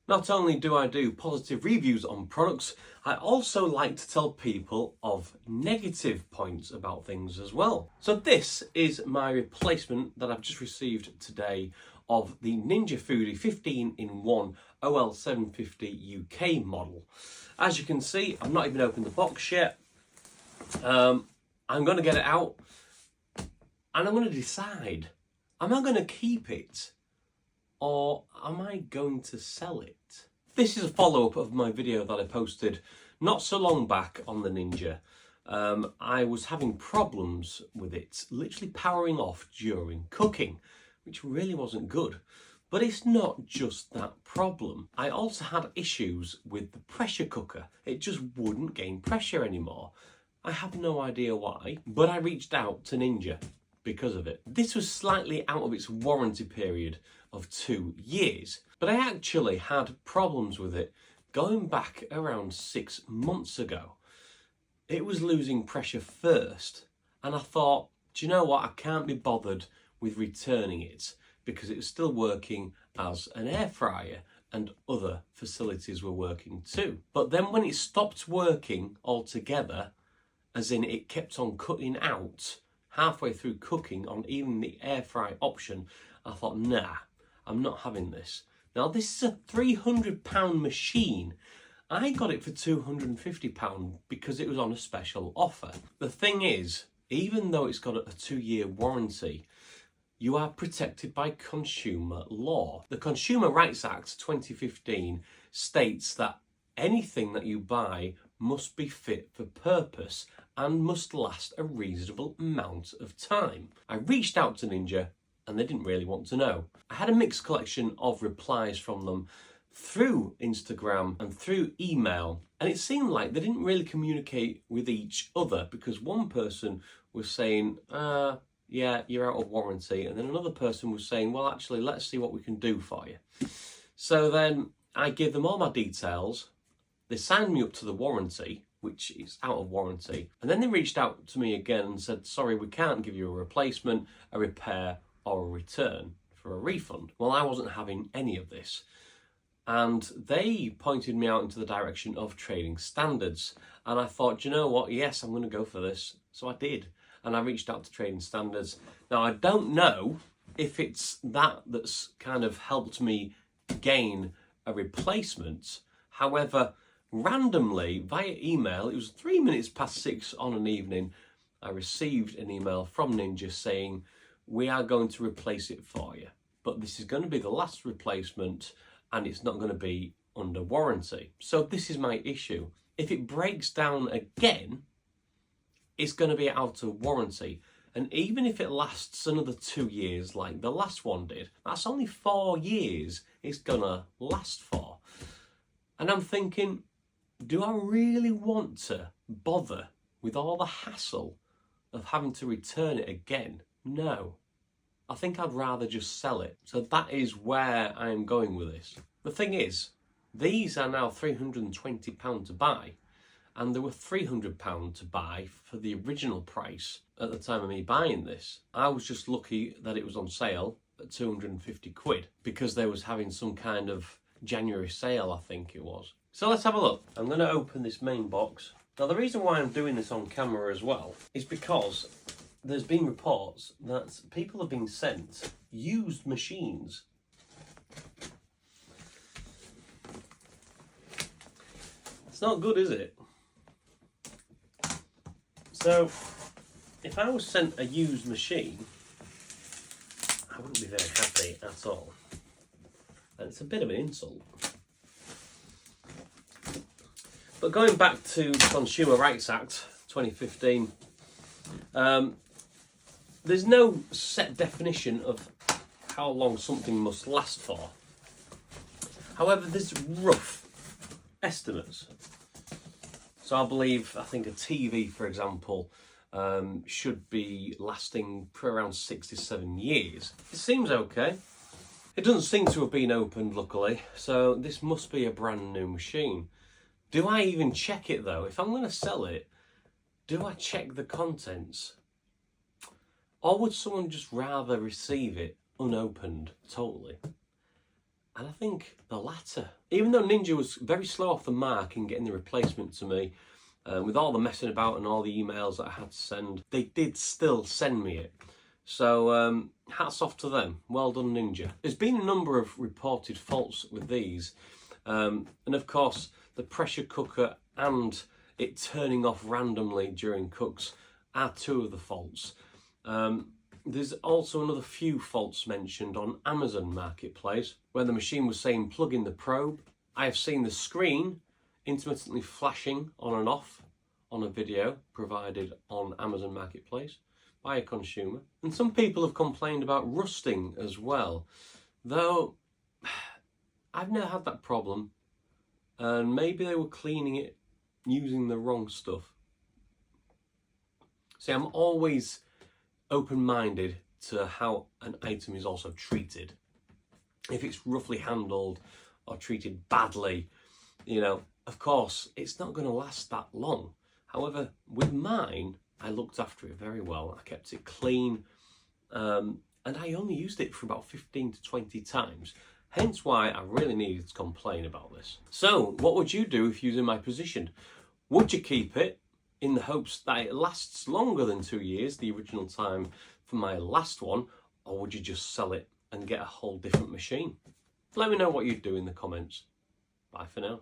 Not only do I do positive reviews on products, I also like to tell people of negative points about things as well. So this is my replacement that I've just received today of the Ninja Foodi 15-in-1 OL750 UK model. As you can see, I've not even opened the box yet. I'm going to get it out and I'm going to decide, am I going to keep it or am I going to sell it? This is a follow-up of my video that I posted not so long back on the Ninja. I was having problems with it literally powering off during cooking, which really wasn't good. But it's not just that problem. I also had issues with the pressure cooker. It just wouldn't gain pressure anymore. I have no idea why, but I reached out to Ninja because of it. This was slightly out of its warranty period of 2 years, but I actually had problems with it going back around 6 months ago. It was losing pressure first, and I thought, do you know what, I can't be bothered with returning it because it was still working as an air fryer and other facilities were working too. But then when it stopped working altogether, as in it kept on cutting out halfway through cooking on even the air fry option, I thought, nah, I'm not having this. Now this is a £300 machine. I got it for £250 because it was on a special offer. The thing is, even though it's got a 2-year warranty, you are protected by consumer law. The Consumer Rights Act 2015 states that anything that you buy must be fit for purpose and must last a reasonable amount of time. I reached out to Ninja and they didn't really want to know. I had a mixed collection of replies from them through Instagram and through email, and it seemed like they didn't really communicate with each other because one person was saying, yeah, you're out of warranty, and then another person was saying, well, actually, let's see what we can do for you. So then I gave them all my details. They signed me up to the warranty, which is out of warranty, and then they reached out to me again and said, sorry, we can't give you a replacement, a repair, or a return for a refund. Well, I wasn't having any of this. And they pointed me out into the direction of trading standards. And I thought, you know what? Yes, I'm going to go for this. So I did. And I reached out to trading standards. Now, I don't know if it's that's kind of helped me gain a replacement. However, randomly, via email, it was 3 minutes past 6 on an evening, I received an email from Ninja saying, we are going to replace it for you. But this is going to be the last replacement and it's not going to be under warranty. So this is my issue. If it breaks down again, it's going to be out of warranty. And even if it lasts another 2 years like the last one did, that's only 4 years it's going to last for. And I'm thinking, do I really want to bother with all the hassle of having to return it again? No. I think I'd rather just sell it. So that is where I am going with this. The thing is, these are now £320 to buy, and they were £300 to buy for the original price at the time of me buying this. I was just lucky that it was on sale at 250 quid because they was having some kind of January sale, I think it was. So let's have a look. I'm going to open this main box. Now the reason why I'm doing this on camera as well is because there's been reports that people have been sent used machines. It's not good, is it? So, if I was sent a used machine, I wouldn't be very happy at all. And it's a bit of an insult. But going back to the Consumer Rights Act 2015, there's no set definition of how long something must last for. However, there's rough estimates. So I think a TV, for example, should be lasting for around 6 to 7 years. It seems okay. It doesn't seem to have been opened, luckily, so this must be a brand new machine. Do I even check it though? If I'm going to sell it, do I check the contents? Or would someone just rather receive it unopened totally? And I think the latter. Even though Ninja was very slow off the mark in getting the replacement to me, with all the messing about and all the emails that I had to send, they did still send me it. So hats off to them. Well done, Ninja. There's been a number of reported faults with these. And of course, the pressure cooker and it turning off randomly during cooks are two of the faults. There's also another few faults mentioned on Amazon Marketplace, where the machine was saying plug in the probe. I have seen the screen intermittently flashing on and off on a video provided on Amazon Marketplace by a consumer. And some people have complained about rusting as well, though I've never had that problem, and maybe they were cleaning it using the wrong stuff. See, I'm always open-minded to how an item is also treated. If it's roughly handled or treated badly, you know, of course, it's not going to last that long. However, with mine, I looked after it very well. I kept it clean, and I only used it for about 15 to 20 times. Hence why I really needed to complain about this. So, what would you do if you was in my position? Would you keep it in the hopes that it lasts longer than 2 years, the original time for my last one, or would you just sell it and get a whole different machine? Let me know what you'd do in the comments. Bye for now.